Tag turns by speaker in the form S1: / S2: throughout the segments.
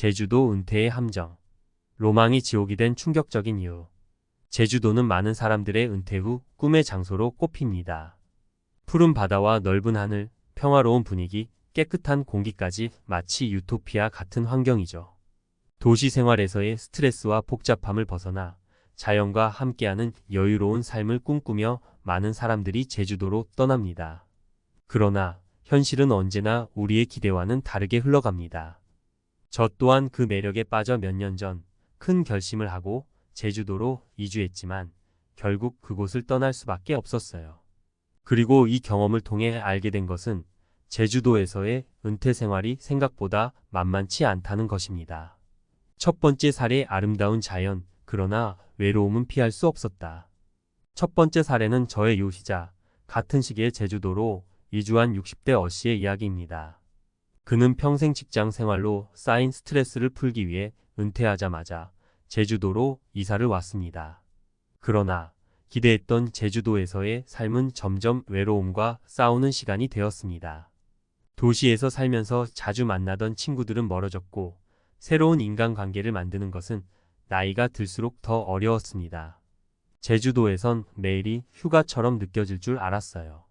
S1: 제주도 은퇴의 함정. 로망이 지옥이 된 충격적인 이유. 제주도는 많은 사람들의 은퇴 후 꿈의 장소로 꼽힙니다. 푸른 바다와 넓은 하늘, 평화로운 분위기, 깨끗한 공기까지 마치 유토피아 같은 환경이죠. 도시 생활에서의 스트레스와 복잡함을 벗어나 자연과 함께하는 여유로운 삶을 꿈꾸며 많은 사람들이 제주도로 떠납니다. 그러나 현실은 언제나 우리의 기대와는 다르게 흘러갑니다. 저 또한 그 매력에 빠져 몇 년 전 큰 결심을 하고 제주도로 이주했지만 결국 그곳을 떠날 수밖에 없었어요. 그리고 이 경험을 통해 알게 된 것은 제주도에서의 은퇴 생활이 생각보다 만만치 않다는 것입니다. 첫 번째 사례, 아름다운 자연, 그러나 외로움은 피할 수 없었다. 첫 번째 사례는 저의 요시자, 같은 시기에 제주도로 이주한 60대 어씨의 이야기입니다. 그는 평생 직장 생활로 쌓인 스트레스를 풀기 위해 은퇴하자마자 제주도로 이사를 왔습니다. 그러나 기대했던 제주도에서의 삶은 점점 외로움과 싸우는 시간이 되었습니다. 도시에서 살면서 자주 만나던 친구들은 멀어졌고 새로운 인간관계를 만드는 것은 나이가 들수록 더 어려웠습니다. 제주도에선 매일이 휴가처럼 느껴질 줄 알았어요.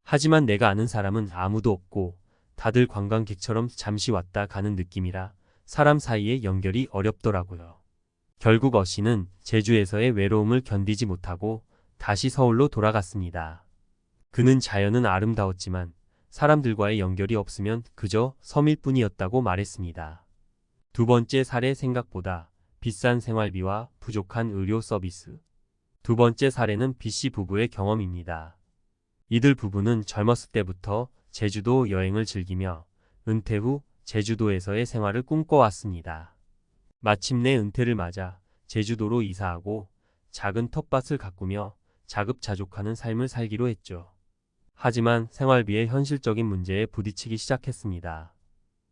S1: 하지만 내가 아는 사람은 아무도 없고 다들 관광객처럼 잠시 왔다 가는 느낌이라 사람 사이의 연결이 어렵더라고요. 결국 어씨는 제주에서의 외로움을 견디지 못하고 다시 서울로 돌아갔습니다. 그는 자연은 아름다웠지만 사람들과의 연결이 없으면 그저 섬일 뿐이었다고 말했습니다. 두 번째 사례, 생각보다 비싼 생활비와 부족한 의료 서비스. 두 번째 사례는 B씨 부부의 경험입니다. 이들 부부는 젊었을 때부터 제주도 여행을 즐기며 은퇴 후 제주도에서의 생활을 꿈꿔왔습니다. 마침내 은퇴를 맞아 제주도로 이사하고 작은 텃밭을 가꾸며 자급자족하는 삶을 살기로 했죠. 하지만 생활비의 현실적인 문제에 부딪히기 시작했습니다.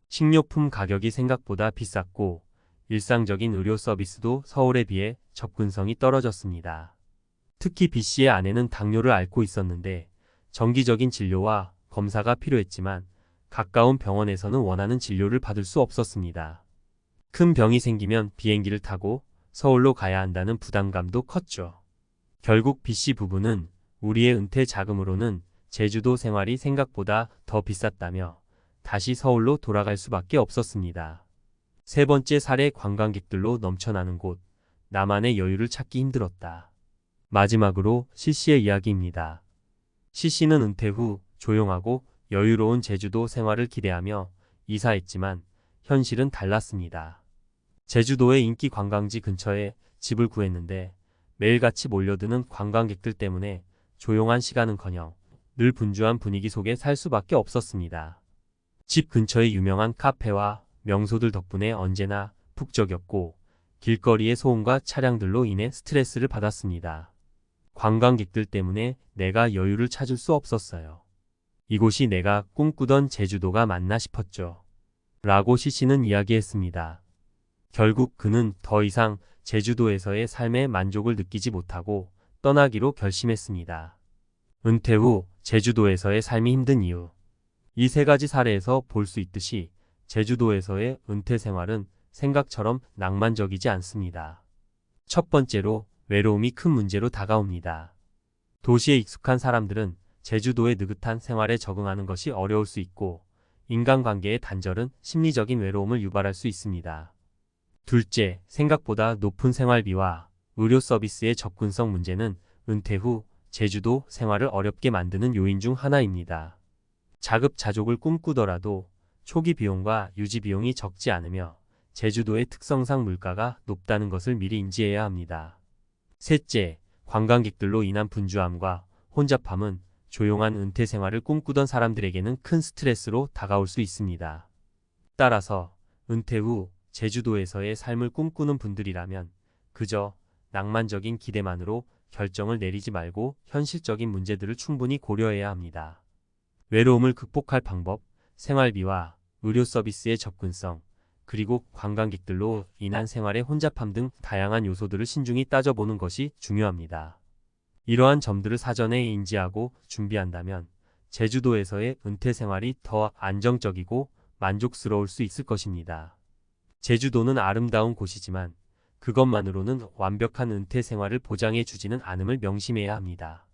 S1: 식료품 가격이 생각보다 비쌌고 일상적인 의료 서비스도 서울에 비해 접근성이 떨어졌습니다. 특히 B씨의 아내는 당뇨를 앓고 있었는데 정기적인 진료와 검사가 필요했지만 가까운 병원에서는 원하는 진료를 받을 수 없었습니다. 큰 병이 생기면 비행기를 타고 서울로 가야 한다는 부담감도 컸죠. 결국 B씨 부부는 우리의 은퇴 자금으로는 제주도 생활이 생각보다 더 비쌌다며 다시 서울로 돌아갈 수밖에 없었습니다. 세 번째 사례, 관광객들로 넘쳐나는 곳, 나만의 여유를 찾기 힘들었다. 마지막으로 C씨의 이야기입니다. C씨는 은퇴 후 조용하고 여유로운 제주도 생활을 기대하며 이사했지만 현실은 달랐습니다. 제주도의 인기 관광지 근처에 집을 구했는데 매일같이 몰려드는 관광객들 때문에 조용한 시간은커녕 늘 분주한 분위기 속에 살 수밖에 없었습니다. 집 근처의 유명한 카페와 명소들 덕분에 언제나 북적였고 길거리의 소음과 차량들로 인해 스트레스를 받았습니다. 관광객들 때문에 내가 여유를 찾을 수 없었어요. 이곳이 내가 꿈꾸던 제주도가 맞나 싶었죠. 라고 C씨는 이야기했습니다. 결국 그는 더 이상 제주도에서의 삶의 만족을 느끼지 못하고 떠나기로 결심했습니다. 은퇴 후 제주도에서의 삶이 힘든 이유. 이 세 가지 사례에서 볼 수 있듯이 제주도에서의 은퇴 생활은 생각처럼 낭만적이지 않습니다. 첫 번째로 외로움이 큰 문제로 다가옵니다. 도시에 익숙한 사람들은 제주도의 느긋한 생활에 적응하는 것이 어려울 수 있고 인간관계의 단절은 심리적인 외로움을 유발할 수 있습니다. 둘째, 생각보다 높은 생활비와 의료 서비스의 접근성 문제는 은퇴 후 제주도 생활을 어렵게 만드는 요인 중 하나입니다. 자급자족을 꿈꾸더라도 초기 비용과 유지 비용이 적지 않으며 제주도의 특성상 물가가 높다는 것을 미리 인지해야 합니다. 셋째, 관광객들로 인한 분주함과 혼잡함은 조용한 은퇴 생활을 꿈꾸던 사람들에게는 큰 스트레스로 다가올 수 있습니다. 따라서 은퇴 후 제주도에서의 삶을 꿈꾸는 분들이라면 그저 낭만적인 기대만으로 결정을 내리지 말고 현실적인 문제들을 충분히 고려해야 합니다. 외로움을 극복할 방법, 생활비와 의료 서비스의 접근성, 그리고 관광객들로 인한 생활의 혼잡함 등 다양한 요소들을 신중히 따져보는 것이 중요합니다. 이러한 점들을 사전에 인지하고 준비한다면 제주도에서의 은퇴 생활이 더 안정적이고 만족스러울 수 있을 것입니다. 제주도는 아름다운 곳이지만 그것만으로는 완벽한 은퇴 생활을 보장해 주지는 않음을 명심해야 합니다.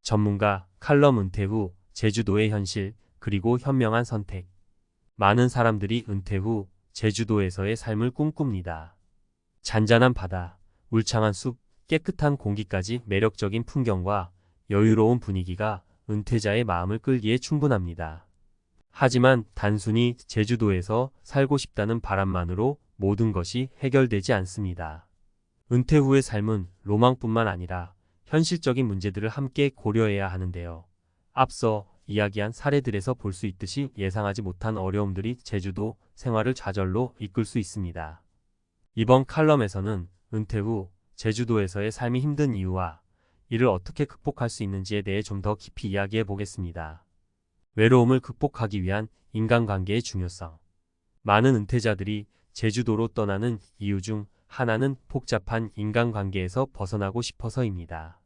S1: 전문가 칼럼 은퇴 후 제주도의 현실 그리고 현명한 선택. 많은 사람들이 은퇴 후 제주도에서의 삶을 꿈꿉니다. 잔잔한 바다, 울창한 숲, 깨끗한 공기까지 매력적인 풍경과 여유로운 분위기가 은퇴자의 마음을 끌기에 충분합니다. 하지만 단순히 제주도에서 살고 싶다는 바람만으로 모든 것이 해결되지 않습니다. 은퇴 후의 삶은 로망뿐만 아니라 현실적인 문제들을 함께 고려해야 하는데요. 앞서 이야기한 사례들에서 볼 수 있듯이 예상하지 못한 어려움들이 제주도 생활을 좌절로 이끌 수 있습니다. 이번 칼럼에서는 은퇴 후 제주도에서의 삶이 힘든 이유와 이를 어떻게 극복할 수 있는지에 대해 좀 더 깊이 이야기해 보겠습니다. 외로움을 극복하기 위한 인간관계의 중요성. 많은 은퇴자들이 제주도로 떠나는 이유 중 하나는 복잡한 인간관계에서 벗어나고 싶어서입니다.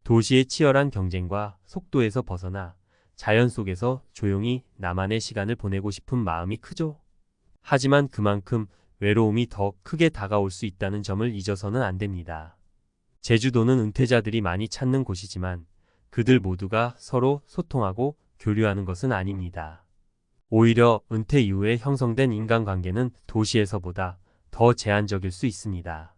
S1: 도시의 치열한 경쟁과 속도에서 벗어나 자연 속에서 조용히 나만의 시간을 보내고 싶은 마음이 크죠. 하지만 그만큼 외로움이 더 크게 다가올 수 있다는 점을 잊어서는 안 됩니다. 제주도는 은퇴자들이 많이 찾는 곳이지만 그들 모두가 서로 소통하고 교류하는 것은 아닙니다. 오히려 은퇴 이후에 형성된 인간관계는 도시에서보다 더 제한적일 수 있습니다.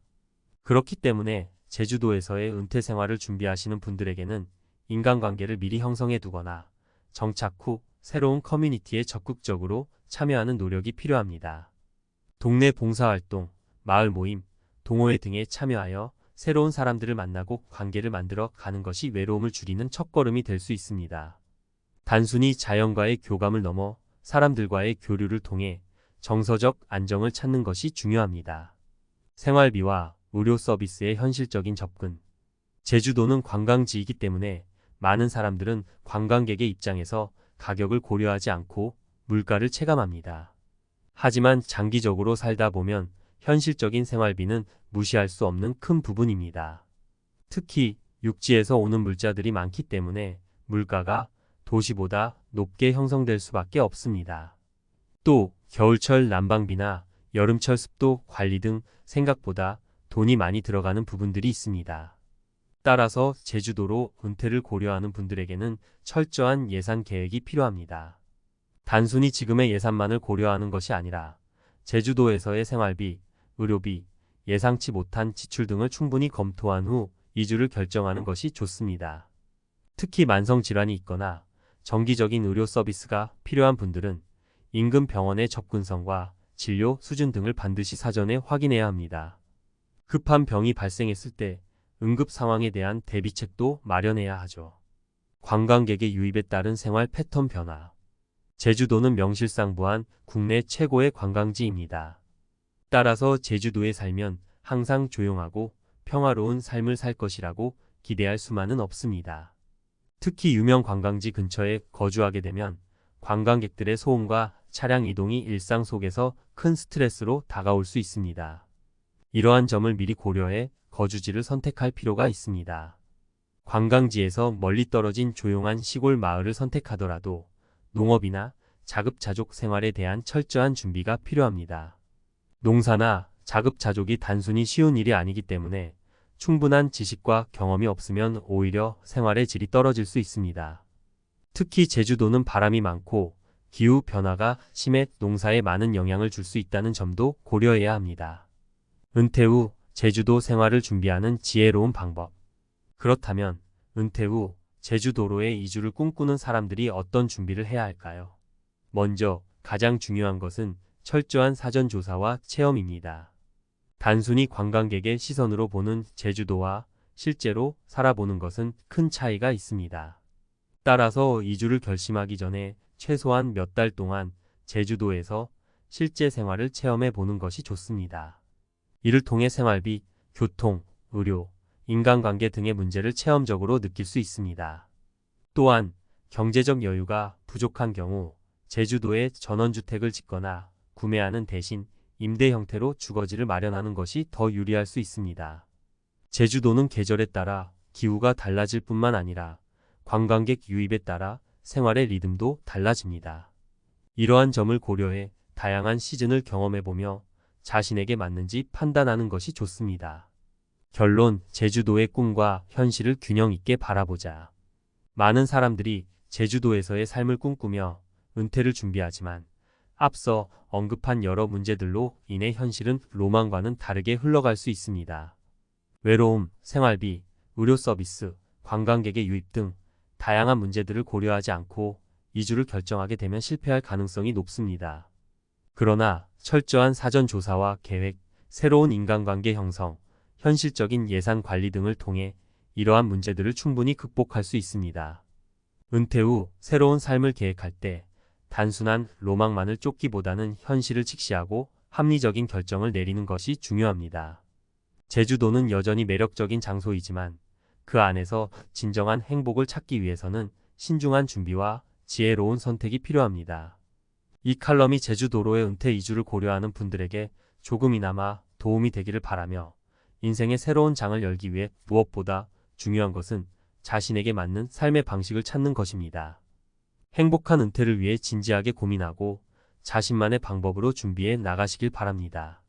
S1: 그렇기 때문에 제주도에서의 은퇴 생활을 준비하시는 분들에게는 인간관계를 미리 형성해 두거나 정착 후 새로운 커뮤니티에 적극적으로 참여하는 노력이 필요합니다. 동네 봉사활동, 마을 모임, 동호회 등에 참여하여 새로운 사람들을 만나고 관계를 만들어 가는 것이 외로움을 줄이는 첫걸음이 될 수 있습니다. 단순히 자연과의 교감을 넘어 사람들과의 교류를 통해 정서적 안정을 찾는 것이 중요합니다. 생활비와 의료 서비스의 현실적인 접근. 제주도는 관광지이기 때문에 많은 사람들은 관광객의 입장에서 가격을 고려하지 않고 물가를 체감합니다. 하지만 장기적으로 살다 보면 현실적인 생활비는 무시할 수 없는 큰 부분입니다. 특히 육지에서 오는 물자들이 많기 때문에 물가가 도시보다 높게 형성될 수밖에 없습니다. 또 겨울철 난방비나 여름철 습도 관리 등 생각보다 돈이 많이 들어가는 부분들이 있습니다. 따라서 제주도로 은퇴를 고려하는 분들에게는 철저한 예산 계획이 필요합니다. 단순히 지금의 예산만을 고려하는 것이 아니라 제주도에서의 생활비, 의료비, 예상치 못한 지출 등을 충분히 검토한 후 이주를 결정하는 것이 좋습니다. 특히 만성질환이 있거나 정기적인 의료 서비스가 필요한 분들은 인근 병원의 접근성과 진료 수준 등을 반드시 사전에 확인해야 합니다. 급한 병이 발생했을 때 응급 상황에 대한 대비책도 마련해야 하죠. 관광객의 유입에 따른 생활 패턴 변화. 제주도는 명실상부한 국내 최고의 관광지입니다. 따라서 제주도에 살면 항상 조용하고 평화로운 삶을 살 것이라고 기대할 수만은 없습니다. 특히 유명 관광지 근처에 거주하게 되면 관광객들의 소음과 차량 이동이 일상 속에서 큰 스트레스로 다가올 수 있습니다. 이러한 점을 미리 고려해 거주지를 선택할 필요가 있습니다. 관광지에서 멀리 떨어진 조용한 시골 마을을 선택하더라도 농업이나 자급자족 생활에 대한 철저한 준비가 필요합니다. 농사나 자급자족이 단순히 쉬운 일이 아니기 때문에 충분한 지식과 경험이 없으면 오히려 생활의 질이 떨어질 수 있습니다. 특히 제주도는 바람이 많고 기후 변화가 심해 농사에 많은 영향을 줄 수 있다는 점도 고려해야 합니다. 은퇴 후 제주도 생활을 준비하는 지혜로운 방법. 그렇다면 은퇴 후 제주도로의 이주를 꿈꾸는 사람들이 어떤 준비를 해야 할까요? 먼저 가장 중요한 것은 철저한 사전 조사와 체험입니다. 단순히 관광객의 시선으로 보는 제주도와 실제로 살아보는 것은 큰 차이가 있습니다. 따라서 이주를 결심하기 전에 최소한 몇 달 동안 제주도에서 실제 생활을 체험해 보는 것이 좋습니다. 이를 통해 생활비, 교통, 의료, 인간관계 등의 문제를 체험적으로 느낄 수 있습니다. 또한 경제적 여유가 부족한 경우 제주도에 전원주택을 짓거나 구매하는 대신 임대 형태로 주거지를 마련하는 것이 더 유리할 수 있습니다. 제주도는 계절에 따라 기후가 달라질 뿐만 아니라 관광객 유입에 따라 생활의 리듬도 달라집니다. 이러한 점을 고려해 다양한 시즌을 경험해보며 자신에게 맞는지 판단하는 것이 좋습니다. 결론, 제주도의 꿈과 현실을 균형 있게 바라보자. 많은 사람들이 제주도에서의 삶을 꿈꾸며 은퇴를 준비하지만 앞서 언급한 여러 문제들로 인해 현실은 로망과는 다르게 흘러갈 수 있습니다. 외로움, 생활비, 의료 서비스, 관광객의 유입 등 다양한 문제들을 고려하지 않고 이주를 결정하게 되면 실패할 가능성이 높습니다. 그러나 철저한 사전 조사와 계획, 새로운 인간관계 형성, 현실적인 예산 관리 등을 통해 이러한 문제들을 충분히 극복할 수 있습니다. 은퇴 후 새로운 삶을 계획할 때 단순한 로망만을 쫓기보다는 현실을 직시하고 합리적인 결정을 내리는 것이 중요합니다. 제주도는 여전히 매력적인 장소이지만 그 안에서 진정한 행복을 찾기 위해서는 신중한 준비와 지혜로운 선택이 필요합니다. 이 칼럼이 제주도로의 은퇴 이주를 고려하는 분들에게 조금이나마 도움이 되기를 바라며 인생의 새로운 장을 열기 위해 무엇보다 중요한 것은 자신에게 맞는 삶의 방식을 찾는 것입니다. 행복한 은퇴를 위해 진지하게 고민하고 자신만의 방법으로 준비해 나가시길 바랍니다.